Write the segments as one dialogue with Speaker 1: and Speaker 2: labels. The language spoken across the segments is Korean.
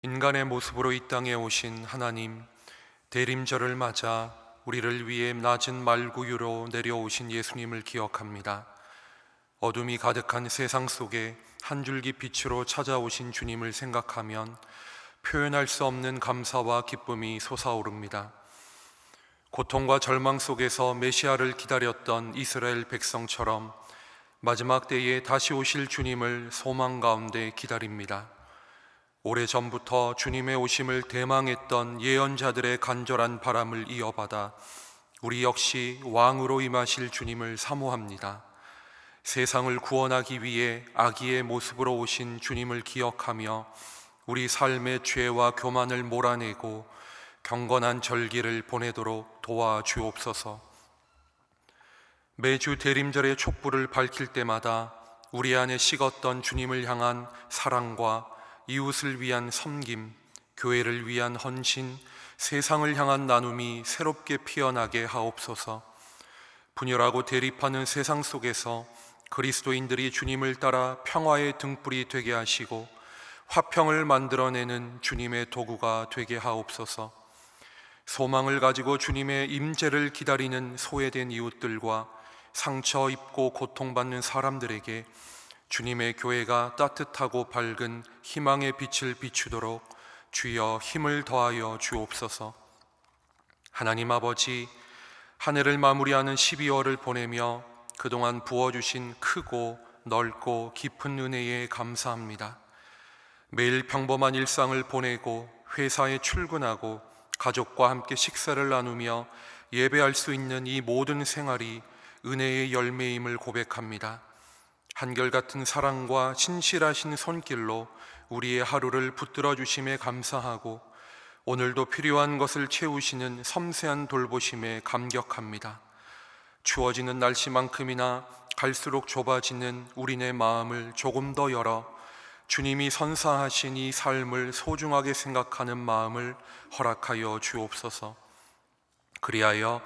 Speaker 1: 인간의 모습으로 이 땅에 오신 하나님, 대림절을 맞아 우리를 위해 낮은 말구유로 내려오신 예수님을 기억합니다. 어둠이 가득한 세상 속에 한 줄기 빛으로 찾아오신 주님을 생각하면 표현할 수 없는 감사와 기쁨이 솟아오릅니다. 고통과 절망 속에서 메시아를 기다렸던 이스라엘 백성처럼 마지막 때에 다시 오실 주님을 소망 가운데 기다립니다. 오래전부터 주님의 오심을 대망했던 예언자들의 간절한 바람을 이어받아 우리 역시 왕으로 임하실 주님을 사모합니다. 세상을 구원하기 위해 아기의 모습으로 오신 주님을 기억하며 우리 삶의 죄와 교만을 몰아내고 경건한 절기를 보내도록 도와주옵소서. 매주 대림절의 촛불을 밝힐 때마다 우리 안에 식었던 주님을 향한 사랑과 이웃을 위한 섬김, 교회를 위한 헌신, 세상을 향한 나눔이 새롭게 피어나게 하옵소서. 분열하고 대립하는 세상 속에서 그리스도인들이 주님을 따라 평화의 등불이 되게 하시고 화평을 만들어내는 주님의 도구가 되게 하옵소서. 소망을 가지고 주님의 임재를 기다리는 소외된 이웃들과 상처 입고 고통받는 사람들에게 주님의 교회가 따뜻하고 밝은 희망의 빛을 비추도록 주여 힘을 더하여 주옵소서. 하나님 아버지, 한 해를 마무리하는 12월을 보내며 그동안 부어주신 크고 넓고 깊은 은혜에 감사합니다. 매일 평범한 일상을 보내고 회사에 출근하고 가족과 함께 식사를 나누며 예배할 수 있는 이 모든 생활이 은혜의 열매임을 고백합니다. 한결같은 사랑과 신실하신 손길로 우리의 하루를 붙들어 주심에 감사하고 오늘도 필요한 것을 채우시는 섬세한 돌보심에 감격합니다. 추워지는 날씨만큼이나 갈수록 좁아지는 우리네 마음을 조금 더 열어 주님이 선사하신 이 삶을 소중하게 생각하는 마음을 허락하여 주옵소서. 그리하여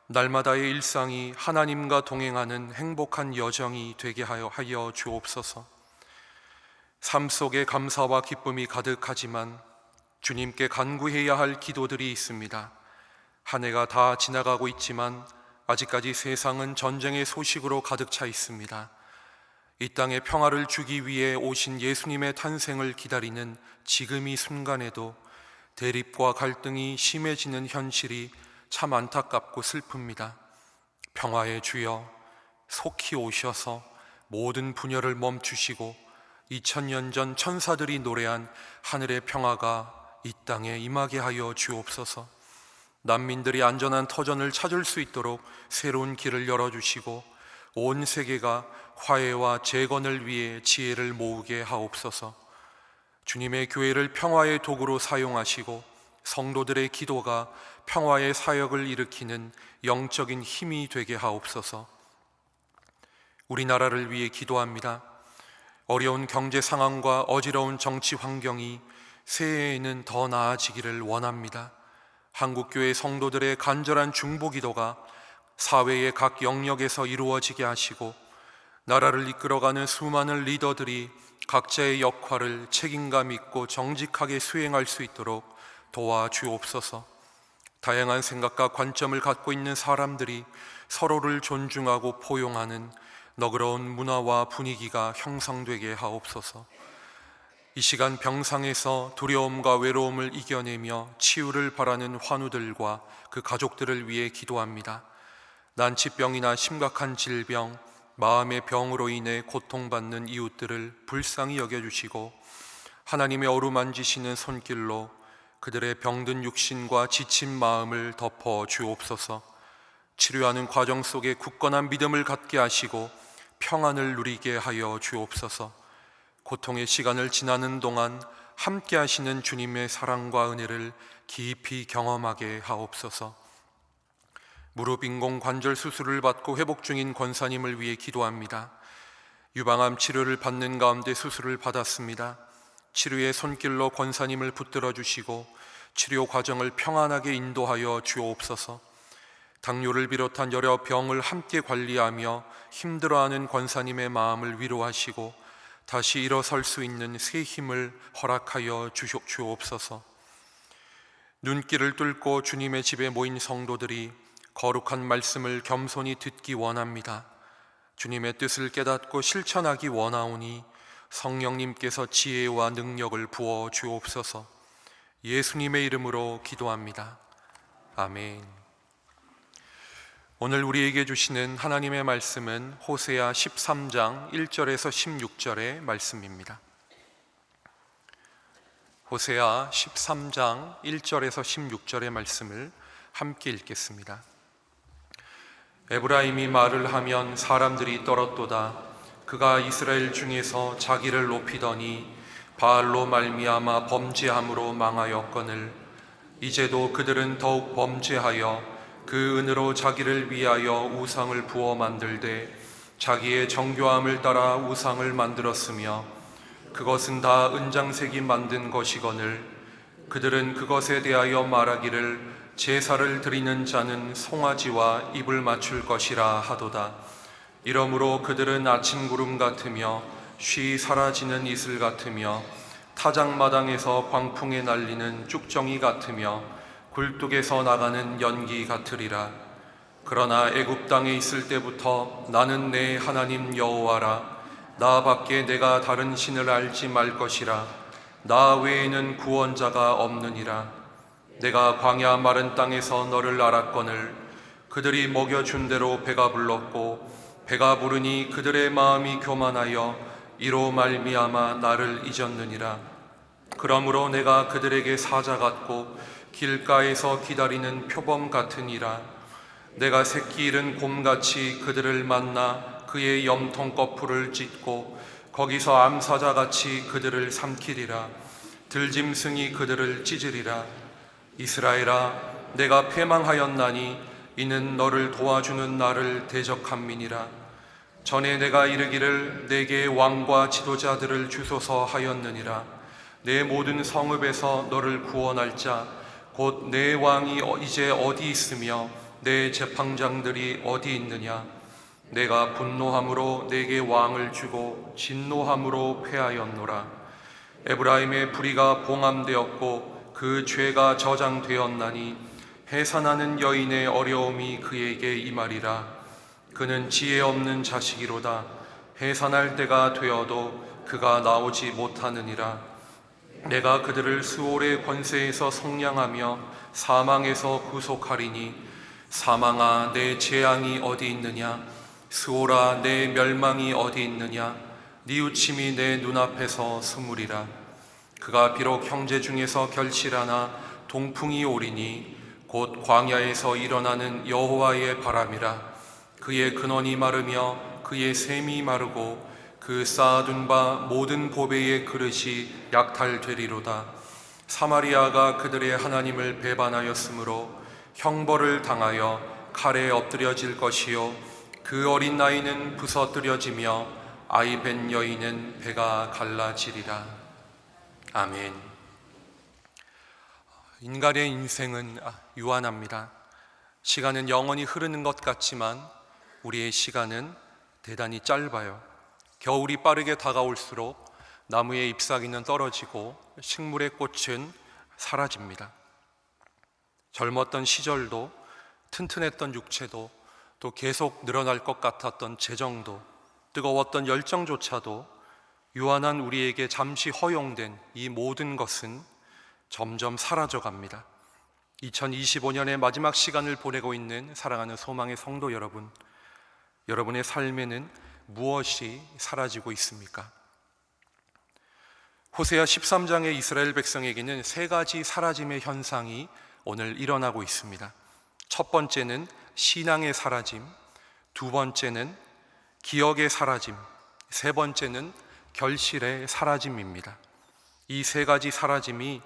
Speaker 1: 날마다의 일상이 하나님과 동행하는 행복한 여정이 되게 하여 주옵소서. 삶 속에 감사와 기쁨이 가득하지만 주님께 간구해야 할 기도들이 있습니다. 한 해가 다 지나가고 있지만 아직까지 세상은 전쟁의 소식으로 가득 차 있습니다. 이 땅에 평화를 주기 위해 오신 예수님의 탄생을 기다리는 지금 이 순간에도 대립과 갈등이 심해지는 현실이 참 안타깝고 슬픕니다. 평화의 주여, 속히 오셔서 모든 분열을 멈추시고 2000년 전 천사들이 노래한 하늘의 평화가 이 땅에 임하게 하여 주옵소서. 난민들이 안전한 터전을 찾을 수 있도록 새로운 길을 열어주시고 온 세계가 화해와 재건을 위해 지혜를 모으게 하옵소서. 주님의 교회를 평화의 도구로 사용하시고 성도들의 기도가 평화의 사역을 일으키는 영적인 힘이 되게 하옵소서. 우리나라를 위해 기도합니다. 어려운 경제 상황과 어지러운 정치 환경이 새해에는 더 나아지기를 원합니다. 한국교회 성도들의 간절한 중보 기도가 사회의 각 영역에서 이루어지게 하시고 나라를 이끌어가는 수많은 리더들이 각자의 역할을 책임감 있고 정직하게 수행할 수 있도록 도와주옵소서. 다양한 생각과 관점을 갖고 있는 사람들이 서로를 존중하고 포용하는 너그러운 문화와 분위기가 형성되게 하옵소서. 이 시간 병상에서 두려움과 외로움을 이겨내며 치유를 바라는 환우들과 그 가족들을 위해 기도합니다. 난치병이나 심각한 질병, 마음의 병으로 인해 고통받는 이웃들을 불쌍히 여겨주시고 하나님의 어루만지시는 손길로 그들의 병든 육신과 지친 마음을 덮어 주옵소서. 치료하는 과정 속에 굳건한 믿음을 갖게 하시고 평안을 누리게 하여 주옵소서. 고통의 시간을 지나는 동안 함께 하시는 주님의 사랑과 은혜를 깊이 경험하게 하옵소서. 무릎 인공 관절 수술을 받고 회복 중인 권사님을 위해 기도합니다. 유방암 치료를 받는 가운데 수술을 받았습니다. 치료의 손길로 권사님을 붙들어 주시고 치료 과정을 평안하게 인도하여 주옵소서. 당뇨를 비롯한 여러 병을 함께 관리하며 힘들어하는 권사님의 마음을 위로하시고 다시 일어설 수 있는 새 힘을 허락하여 주옵소서. 눈길을 뚫고 주님의 집에 모인 성도들이 거룩한 말씀을 겸손히 듣기 원합니다. 주님의 뜻을 깨닫고 실천하기 원하오니 성령님께서 지혜와 능력을 부어 주옵소서. 예수님의 이름으로 기도합니다. 아멘. 오늘 우리에게 주시는 하나님의 말씀은 호세아 13장 1절에서 16절의 말씀입니다. 호세아 13장 1절에서 16절의 말씀을 함께 읽겠습니다. 에브라임이 말을 하면 사람들이 떨었도다. 그가 이스라엘 중에서 자기를 높이더니 바알로 말미암아 범죄함으로 망하였거늘 이제도 그들은 더욱 범죄하여 그 은으로 자기를 위하여 우상을 부어 만들되 자기의 정교함을 따라 우상을 만들었으며 그것은 다 은장색이 만든 것이거늘 그들은 그것에 대하여 말하기를 제사를 드리는 자는 송아지와 입을 맞출 것이라 하도다. 이러므로 그들은 아침 구름 같으며 쉬 사라지는 이슬 같으며 타작마당에서 광풍에 날리는 쭉정이 같으며 굴뚝에서 나가는 연기 같으리라. 그러나 애굽 땅에 있을 때부터 나는 내 하나님 여호와라. 나 밖에 내가 다른 신을 알지 말 것이라. 나 외에는 구원자가 없느니라. 내가 광야 마른 땅에서 너를 알았거늘 그들이 먹여준 대로 배가 불렀고 배가 부르니 그들의 마음이 교만하여 이로 말미암아 나를 잊었느니라. 그러므로 내가 그들에게 사자 같고 길가에서 기다리는 표범 같으니라. 내가 새끼 잃은 곰같이 그들을 만나 그의 염통 거풀을 찢고 거기서 암사자같이 그들을 삼키리라. 들짐승이 그들을 찢으리라. 이스라엘아, 내가 패망하였나니 이는 너를 도와주는 나를 대적함이니라. 전에 내가 이르기를 내게 왕과 지도자들을 주소서 하였느니라. 내 모든 성읍에서 너를 구원할 자 곧 내 왕이 이제 어디 있으며 내 재판장들이 어디 있느냐. 내가 분노함으로 내게 왕을 주고 진노함으로 패하였노라. 에브라임의 불의가 봉함되었고 그 죄가 저장되었나니 해산하는 여인의 어려움이 그에게 임하리라. 그는 지혜 없는 자식이로다. 해산할 때가 되어도 그가 나오지 못하느니라. 내가 그들을 수올의 권세에서 속량하며 사망에서 구속하리니 사망아 내 재앙이 어디 있느냐. 수올아 내 멸망이 어디 있느냐. 뉘우침이 내 눈앞에서 스물이라. 그가 비록 형제 중에서 결실하나 동풍이 오리니 곧 광야에서 일어나는 여호와의 바람이라. 그의 근원이 마르며 그의 샘이 마르고 그 쌓아둔 바 모든 보배의 그릇이 약탈되리로다. 사마리아가 그들의 하나님을 배반하였으므로 형벌을 당하여 칼에 엎드려질 것이요 그 어린 나이는 부서뜨려지며 아이 뵌 여인은 배가 갈라지리라. 아멘. 인간의 인생은 유한합니다. 시간은 영원히 흐르는 것 같지만 우리의 시간은 대단히 짧아요. 겨울이 빠르게 다가올수록 나무의 잎사귀는 떨어지고 식물의 꽃은 사라집니다. 젊었던 시절도 튼튼했던 육체도 또 계속 늘어날 것 같았던 재정도 뜨거웠던 열정조차도 유한한 우리에게 잠시 허용된 이 모든 것은 점점 사라져갑니다. 2025년의 마지막 시간을 보내고 있는 사랑하는 소망의 성도 여러분, 여러분의 삶에는 무엇이 사라지고 있습니까? 호세아 13장의 이스라엘 백성에게는 세 가지 사라짐의 현상이 오늘 일어나고 있습니다. 첫 번째는 신앙의 사라짐, 두 번째는 기억의 사라짐, 세 번째는 결실의 사라짐입니다. 이 세 가지 사라짐이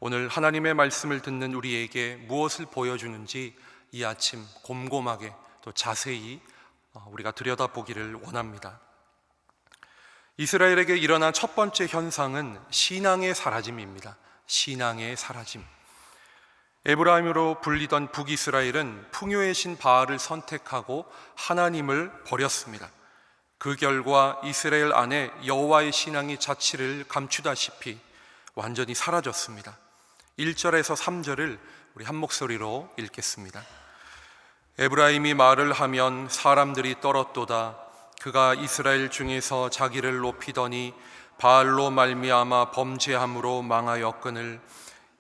Speaker 1: 오늘 하나님의 말씀을 듣는 우리에게 무엇을 보여주는지 이 아침 곰곰하게 또 자세히 우리가 들여다보기를 원합니다. 이스라엘에게 일어난 첫 번째 현상은 신앙의 사라짐입니다. 신앙의 사라짐. 에브라임으로 불리던 북이스라엘은 풍요의 신 바알을 선택하고 하나님을 버렸습니다. 그 결과 이스라엘 안에 여호와의 신앙이 자취를 감추다시피 완전히 사라졌습니다. 1절에서 3절을 우리 한 목소리로 읽겠습니다. 에브라임이 말을 하면 사람들이 떨었도다. 그가 이스라엘 중에서 자기를 높이더니 바알로 말미암아 범죄함으로 망하였거늘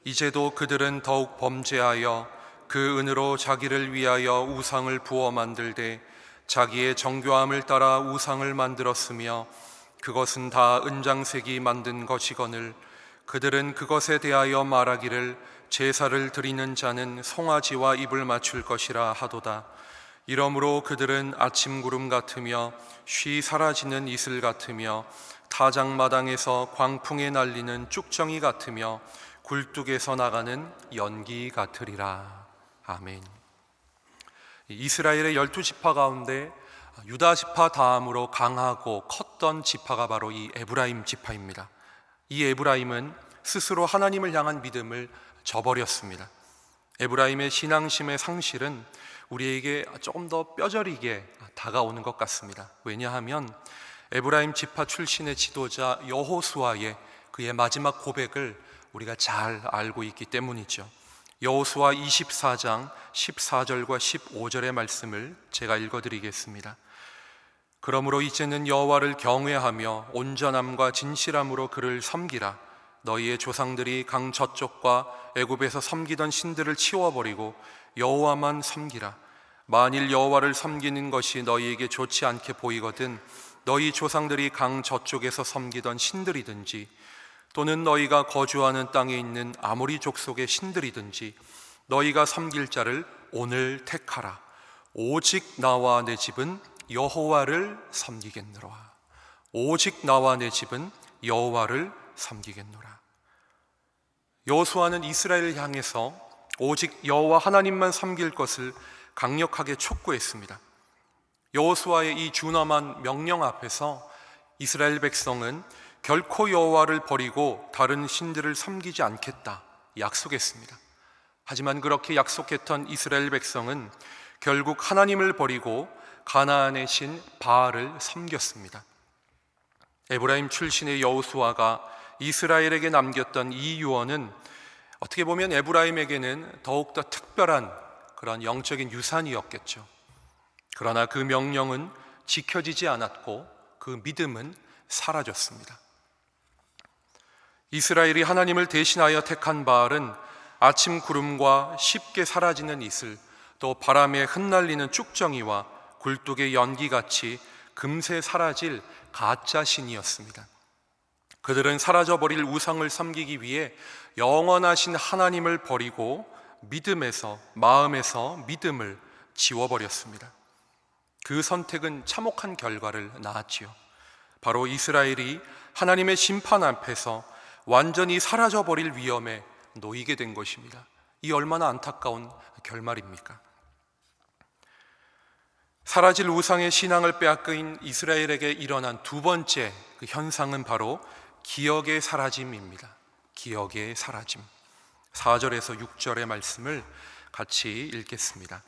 Speaker 1: 이제도 그들은 더욱 범죄하여 그 은으로 자기를 위하여 우상을 부어 만들되 자기의 정교함을 따라 우상을 만들었으며 그것은 다 은장색이 만든 것이거늘 그들은 그것에 대하여 말하기를 제사를 드리는 자는 송아지와 입을 맞출 것이라 하도다. 이러므로 그들은 아침 구름 같으며 쉬 사라지는 이슬 같으며 타작마당에서 광풍에 날리는 쭉정이 같으며 굴뚝에서 나가는 연기 같으리라. 아멘. 이스라엘의 12지파 가운데 유다 지파 다음으로 강하고 컸던 지파가 바로 이 에브라임 지파입니다. 이 에브라임은 스스로 하나님을 향한 믿음을 저버렸습니다. 에브라임의 신앙심의 상실은 우리에게 조금 더 뼈저리게 다가오는 것 같습니다. 왜냐하면 에브라임 지파 출신의 지도자 여호수아의 그의 마지막 고백을 우리가 잘 알고 있기 때문이죠. 여호수아 24장 14절과 15절의 말씀을 제가 읽어드리겠습니다. 그러므로 이제는 여호와를 경외하며 온전함과 진실함으로 그를 섬기라. 너희의 조상들이 강 저쪽과 애굽에서 섬기던 신들을 치워버리고 여호와만 섬기라. 만일 여호와를 섬기는 것이 너희에게 좋지 않게 보이거든 너희 조상들이 강 저쪽에서 섬기던 신들이든지 또는 너희가 거주하는 땅에 있는 아모리 족속의 신들이든지 너희가 섬길 자를 오늘 택하라. 오직 나와 내 집은 여호와를 섬기겠노라. 오직 나와 내 집은 여호와를 섬기겠노라. 여호수아는 이스라엘을 향해서 오직 여호와 하나님만 섬길 것을 강력하게 촉구했습니다. 여호수아의 이 준엄한 명령 앞에서 이스라엘 백성은 결코 여호와를 버리고 다른 신들을 섬기지 않겠다 약속했습니다. 하지만 그렇게 약속했던 이스라엘 백성은 결국 하나님을 버리고 가나안의 신 바알을 섬겼습니다. 에브라임 출신의 여호수아가 이스라엘에게 남겼던 이 유언은 어떻게 보면 에브라임에게는 더욱더 특별한 그런 영적인 유산이었겠죠. 그러나 그 명령은 지켜지지 않았고 그 믿음은 사라졌습니다. 이스라엘이 하나님을 대신하여 택한 바알은 아침 구름과 쉽게 사라지는 이슬, 또 바람에 흩날리는 쭉정이와 굴뚝의 연기같이 금세 사라질 가짜 신이었습니다. 그들은 사라져버릴 우상을 섬기기 위해 영원하신 하나님을 버리고 믿음에서, 마음에서 믿음을 지워버렸습니다. 그 선택은 참혹한 결과를 낳았지요. 바로 이스라엘이 하나님의 심판 앞에서 완전히 사라져버릴 위험에 놓이게 된 것입니다. 이 얼마나 안타까운 결말입니까? 사라질 우상의 신앙을 빼앗긴 이스라엘에게 일어난 두 번째 그 현상은 바로 기억의 사라짐입니다. 기억의 사라짐. 4절에서 6절의 말씀을 같이 읽겠습니다.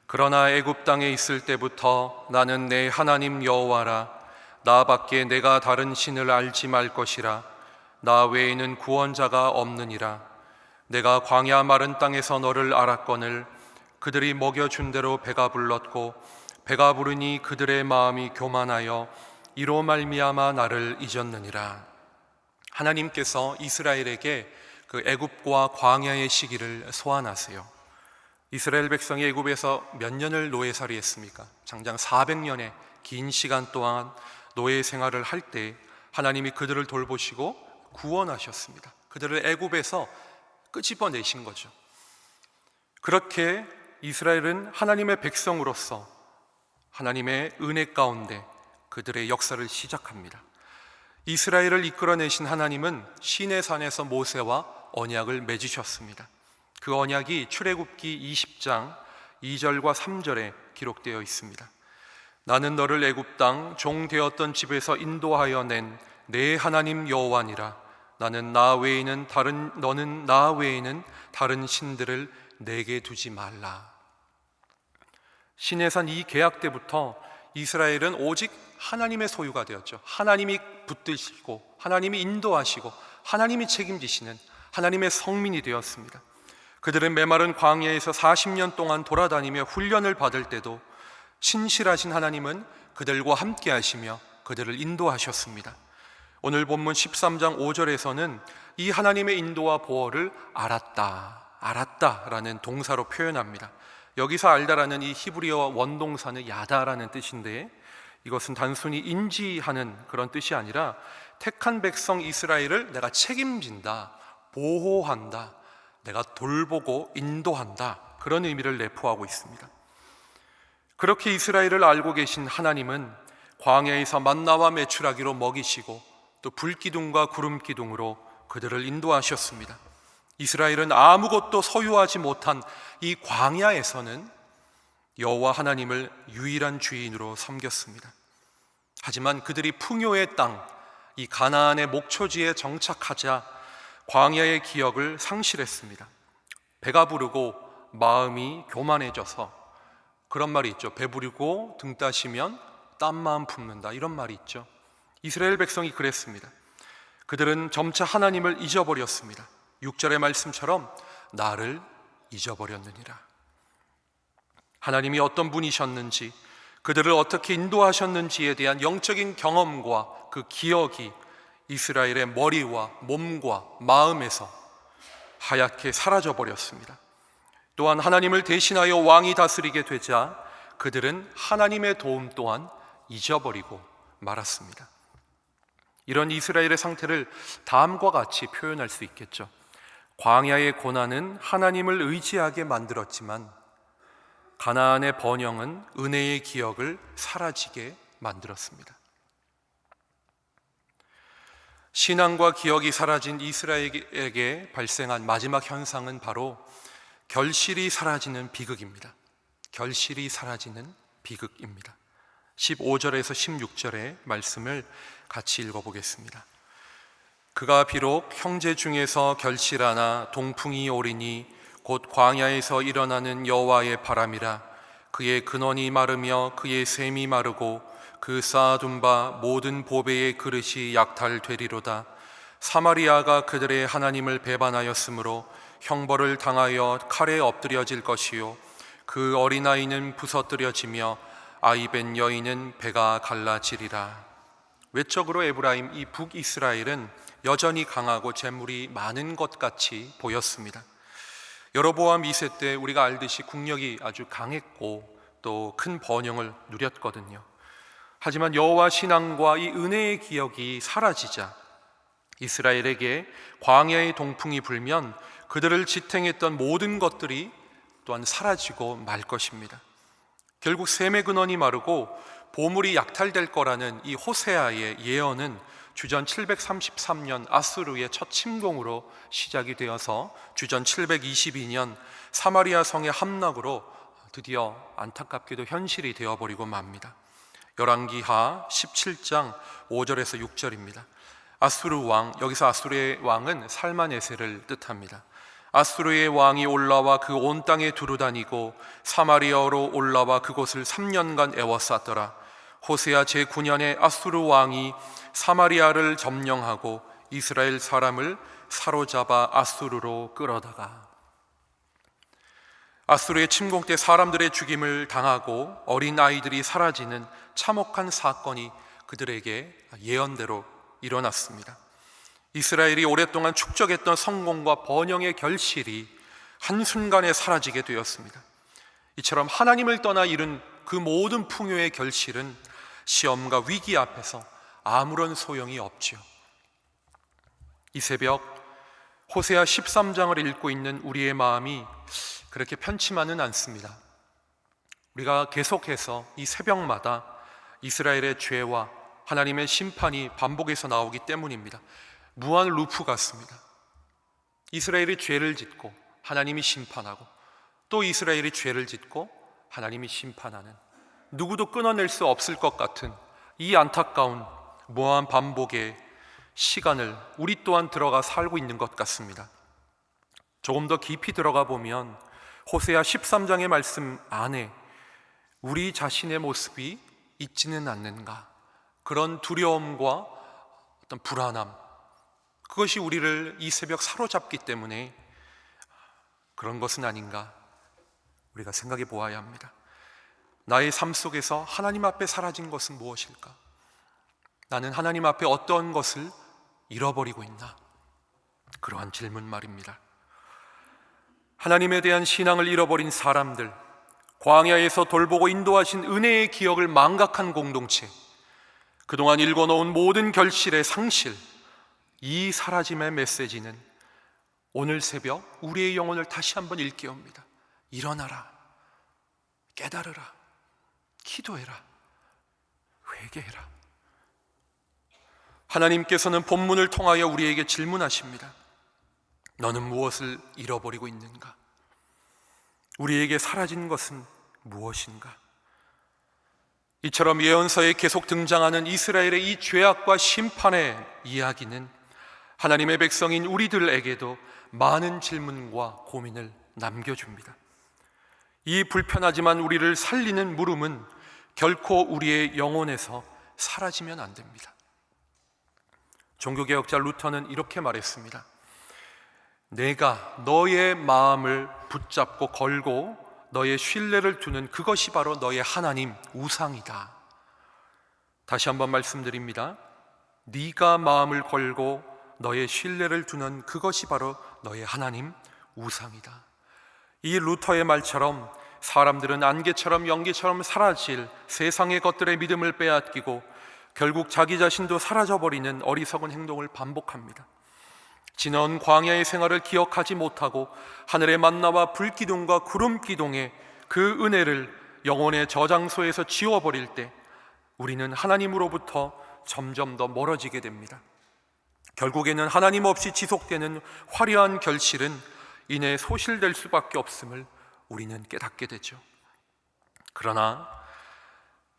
Speaker 1: 그러나 애굽 땅에 있을 때부터 나는 내 하나님 여호와라. 나밖에 내가 다른 신을 알지 말 것이라. 나 외에는 구원자가 없느니라. 내가 광야 마른 땅에서 너를 알았거늘 그들이 먹여준 대로 배가 불렀고 배가 부르니 그들의 마음이 교만하여 이로 말미암아 나를 잊었느니라. 하나님께서 이스라엘에게 그 애굽과 광야의 시기를 소환하세요. 이스라엘 백성이 애굽에서 몇 년을 노예살이 했습니까? 장장 400년의 긴 시간 동안 노예 생활을 할 때 하나님이 그들을 돌보시고 구원하셨습니다. 그들을 애굽에서 끄집어내신 거죠. 그렇게 이스라엘은 하나님의 백성으로서 하나님의 은혜 가운데 그들의 역사를 시작합니다. 이스라엘을 이끌어내신 하나님은 시내산에서 모세와 언약을 맺으셨습니다. 그 언약이 출애굽기 20장 2절과 3절에 기록되어 있습니다. 나는 너를 애굽 땅 종 되었던 집에서 인도하여 낸 내 하나님 여호와니라. 너는 나 외에는 다른 신들을 내게 두지 말라. 시내산 이 계약 때부터 이스라엘은 오직 하나님의 소유가 되었죠. 하나님이 붙드시고 하나님이 인도하시고 하나님이 책임지시는 하나님의 성민이 되었습니다. 그들은 메마른 광야에서 40년 동안 돌아다니며 훈련을 받을 때도 신실하신 하나님은 그들과 함께 하시며 그들을 인도하셨습니다. 오늘 본문 13장 5절에서는 이 하나님의 인도와 보호를 알았다라는 동사로 표현합니다. 여기서 알다라는 이 히브리어 원동사는 야다라는 뜻인데, 이것은 단순히 인지하는 그런 뜻이 아니라 택한 백성 이스라엘을 내가 책임진다, 보호한다, 내가 돌보고 인도한다, 그런 의미를 내포하고 있습니다. 그렇게 이스라엘을 알고 계신 하나님은 광야에서 만나와 메추라기로 먹이시고 또 불기둥과 구름기둥으로 그들을 인도하셨습니다. 이스라엘은 아무것도 소유하지 못한 이 광야에서는 여호와 하나님을 유일한 주인으로 섬겼습니다. 하지만 그들이 풍요의 땅, 이 가나안의 목초지에 정착하자 광야의 기억을 상실했습니다. 배가 부르고 마음이 교만해져서, 그런 말이 있죠. 배부르고 등 따시면 땀만 품는다, 이런 말이 있죠. 이스라엘 백성이 그랬습니다. 그들은 점차 하나님을 잊어버렸습니다. 6절의 말씀처럼 나를 잊어버렸느니라. 하나님이 어떤 분이셨는지, 그들을 어떻게 인도하셨는지에 대한 영적인 경험과 그 기억이 이스라엘의 머리와 몸과 마음에서 하얗게 사라져 버렸습니다. 또한 하나님을 대신하여 왕이 다스리게 되자 그들은 하나님의 도움 또한 잊어버리고 말았습니다. 이런 이스라엘의 상태를 다음과 같이 표현할 수 있겠죠. 광야의 고난은 하나님을 의지하게 만들었지만 가나안의 번영은 은혜의 기억을 사라지게 만들었습니다. 신앙과 기억이 사라진 이스라엘에게 발생한 마지막 현상은 바로 결실이 사라지는 비극입니다. 결실이 사라지는 비극입니다. 15절에서 16절의 말씀을 같이 읽어보겠습니다. 그가 비록 형제 중에서 결실하나 동풍이 오리니 곧 광야에서 일어나는 여호와의 바람이라. 그의 근원이 마르며 그의 샘이 마르고 그 쌓아둔 바 모든 보배의 그릇이 약탈되리로다. 사마리아가 그들의 하나님을 배반하였으므로 형벌을 당하여 칼에 엎드려질 것이요 그 어린아이는 부서뜨려지며 아이벤 여인은 배가 갈라지리라. 외적으로 에브라임, 이 북이스라엘은 여전히 강하고 재물이 많은 것 같이 보였습니다. 여로보암 2세 때 우리가 알듯이 국력이 아주 강했고 또 큰 번영을 누렸거든요. 하지만 여호와 신앙과 이 은혜의 기억이 사라지자 이스라엘에게 광야의 동풍이 불면 그들을 지탱했던 모든 것들이 또한 사라지고 말 것입니다. 결국 샘의 근원이 마르고 보물이 약탈될 거라는 이 호세아의 예언은 주전 733년 아수르의 첫 침공으로 시작이 되어서 주전 722년 사마리아 성의 함락으로 드디어 안타깝게도 현실이 되어버리고 맙니다. 열왕기하 17장 5절에서 6절입니다. 아수르 왕, 여기서 아수르의 왕은 살마네세를 뜻합니다. 아수르의 왕이 올라와 그 온 땅에 두루다니고 사마리아로 올라와 그곳을 3년간 에워쌌더라. 호세아 제9년에 아수르 왕이 사마리아를 점령하고 이스라엘 사람을 사로잡아 아수르로 끌어다가, 아수르의 침공 때 사람들의 죽임을 당하고 어린 아이들이 사라지는 참혹한 사건이 그들에게 예언대로 일어났습니다. 이스라엘이 오랫동안 축적했던 성공과 번영의 결실이 한순간에 사라지게 되었습니다. 이처럼 하나님을 떠나 이룬 그 모든 풍요의 결실은 시험과 위기 앞에서 아무런 소용이 없지요. 이 새벽 호세아 13장을 읽고 있는 우리의 마음이 그렇게 편치만은 않습니다. 우리가 계속해서 이 새벽마다 이스라엘의 죄와 하나님의 심판이 반복해서 나오기 때문입니다. 무한 루프 같습니다. 이스라엘이 죄를 짓고 하나님이 심판하고 또 이스라엘이 죄를 짓고 하나님이 심판하는, 누구도 끊어낼 수 없을 것 같은 이 안타까운 무한 반복의 시간을 우리 또한 들어가 살고 있는 것 같습니다. 조금 더 깊이 들어가 보면 호세아 13장의 말씀 안에 우리 자신의 모습이 있지는 않는가? 그런 두려움과 어떤 불안함, 그것이 우리를 이 새벽 사로잡기 때문에 그런 것은 아닌가? 우리가 생각해 보아야 합니다. 나의 삶 속에서 하나님 앞에 사라진 것은 무엇일까? 나는 하나님 앞에 어떤 것을 잃어버리고 있나? 그러한 질문 말입니다. 하나님에 대한 신앙을 잃어버린 사람들, 광야에서 돌보고 인도하신 은혜의 기억을 망각한 공동체, 그동안 일궈놓은 모든 결실의 상실, 이 사라짐의 메시지는 오늘 새벽 우리의 영혼을 다시 한번 일깨웁니다. 일어나라, 깨달으라, 기도해라, 회개해라. 하나님께서는 본문을 통하여 우리에게 질문하십니다. 너는 무엇을 잃어버리고 있는가? 우리에게 사라진 것은 무엇인가? 이처럼 예언서에 계속 등장하는 이스라엘의 이 죄악과 심판의 이야기는 하나님의 백성인 우리들에게도 많은 질문과 고민을 남겨줍니다. 이 불편하지만 우리를 살리는 물음은 결코 우리의 영혼에서 사라지면 안 됩니다. 종교개혁자 루터는 이렇게 말했습니다. 내가 너의 마음을 붙잡고 걸고 너의 신뢰를 두는 그것이 바로 너의 하나님 우상이다. 다시 한번 말씀드립니다. 네가 마음을 걸고 너의 신뢰를 두는 그것이 바로 너의 하나님 우상이다. 이 루터의 말처럼 사람들은 안개처럼 연기처럼 사라질 세상의 것들의 믿음을 빼앗기고 결국 자기 자신도 사라져버리는 어리석은 행동을 반복합니다. 지나온 광야의 생활을 기억하지 못하고 하늘의 만나와 불기둥과 구름기둥의 그 은혜를 영혼의 저장소에서 지워버릴 때 우리는 하나님으로부터 점점 더 멀어지게 됩니다. 결국에는 하나님 없이 지속되는 화려한 결실은 이내 소실될 수밖에 없음을 우리는 깨닫게 되죠. 그러나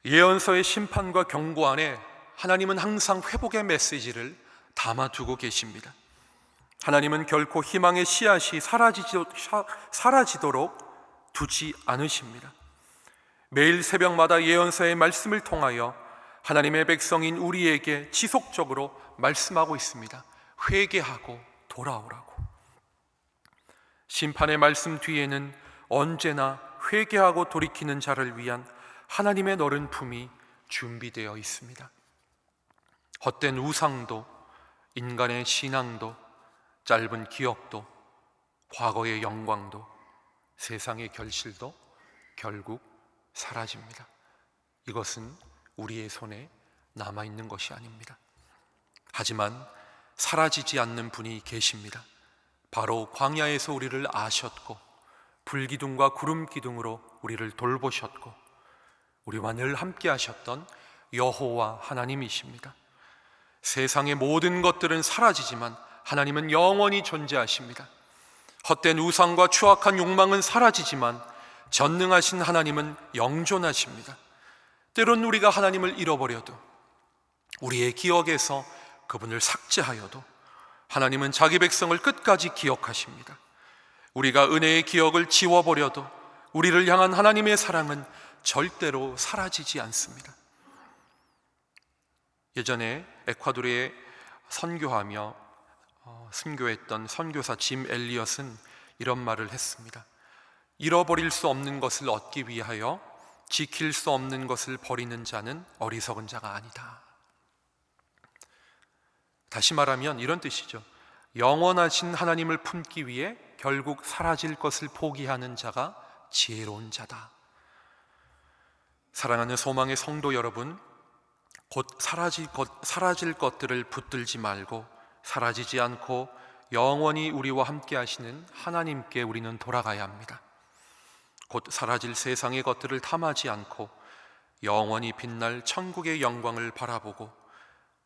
Speaker 1: 예언서의 심판과 경고 안에 하나님은 항상 회복의 메시지를 담아두고 계십니다. 하나님은 결코 희망의 씨앗이 사라지도록 두지 않으십니다. 매일 새벽마다 예언서의 말씀을 통하여 하나님의 백성인 우리에게 지속적으로 말씀하고 있습니다. 회개하고 돌아오라고. 심판의 말씀 뒤에는 언제나 회개하고 돌이키는 자를 위한 하나님의 너른 품이 준비되어 있습니다. 헛된 우상도, 인간의 신앙도, 짧은 기억도, 과거의 영광도, 세상의 결실도 결국 사라집니다. 이것은 우리의 손에 남아있는 것이 아닙니다. 하지만 사라지지 않는 분이 계십니다. 바로 광야에서 우리를 아셨고 불기둥과 구름기둥으로 우리를 돌보셨고 우리와 늘 함께 하셨던 여호와 하나님이십니다. 세상의 모든 것들은 사라지지만 하나님은 영원히 존재하십니다. 헛된 우상과 추악한 욕망은 사라지지만 전능하신 하나님은 영존하십니다. 때론 우리가 하나님을 잃어버려도 우리의 기억에서 그분을 삭제하여도 하나님은 자기 백성을 끝까지 기억하십니다. 우리가 은혜의 기억을 지워버려도 우리를 향한 하나님의 사랑은 절대로 사라지지 않습니다. 예전에 에콰도르에 선교하며 순교했던 선교사 짐 엘리엇은 이런 말을 했습니다. 잃어버릴 수 없는 것을 얻기 위하여 지킬 수 없는 것을 버리는 자는 어리석은 자가 아니다. 다시 말하면 이런 뜻이죠. 영원하신 하나님을 품기 위해 결국 사라질 것을 포기하는 자가 지혜로운 자다. 사랑하는 소망의 성도 여러분, 곧 사라질 것들을 붙들지 말고 사라지지 않고 영원히 우리와 함께 하시는 하나님께 우리는 돌아가야 합니다. 곧 사라질 세상의 것들을 탐하지 않고 영원히 빛날 천국의 영광을 바라보고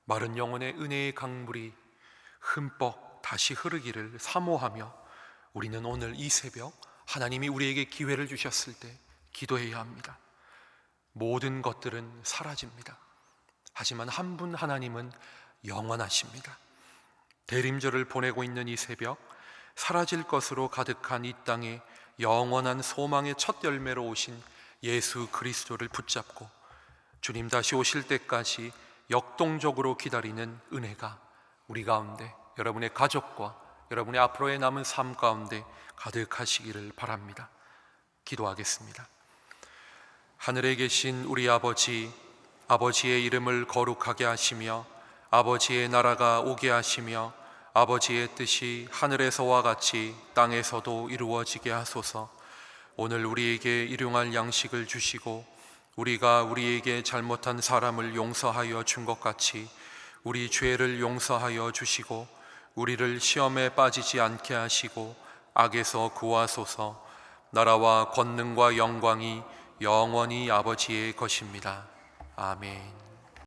Speaker 1: 마른 영혼의 은혜의 강물이 흠뻑 다시 흐르기를 사모하며 우리는 오늘 이 새벽 하나님이 우리에게 기회를 주셨을 때 기도해야 합니다. 모든 것들은 사라집니다. 하지만 한 분 하나님은 영원하십니다. 대림절을 보내고 있는 이 새벽 사라질 것으로 가득한 이 땅에 영원한 소망의 첫 열매로 오신 예수 그리스도를 붙잡고 주님 다시 오실 때까지 역동적으로 기다리는 은혜가 우리 가운데, 여러분의 가족과 여러분의 앞으로의 남은 삶 가운데 가득하시기를 바랍니다. 기도하겠습니다. 하늘에 계신 우리 아버지, 아버지의 이름을 거룩하게 하시며 아버지의 나라가 오게 하시며 아버지의 뜻이 하늘에서와 같이 땅에서도 이루어지게 하소서. 오늘 우리에게 일용할 양식을 주시고 우리가 우리에게 잘못한 사람을 용서하여 준 것 같이 우리 죄를 용서하여 주시고 우리를 시험에 빠지지 않게 하시고 악에서 구하소서. 나라와 권능과 영광이 영원히 아버지의 것입니다. 아멘.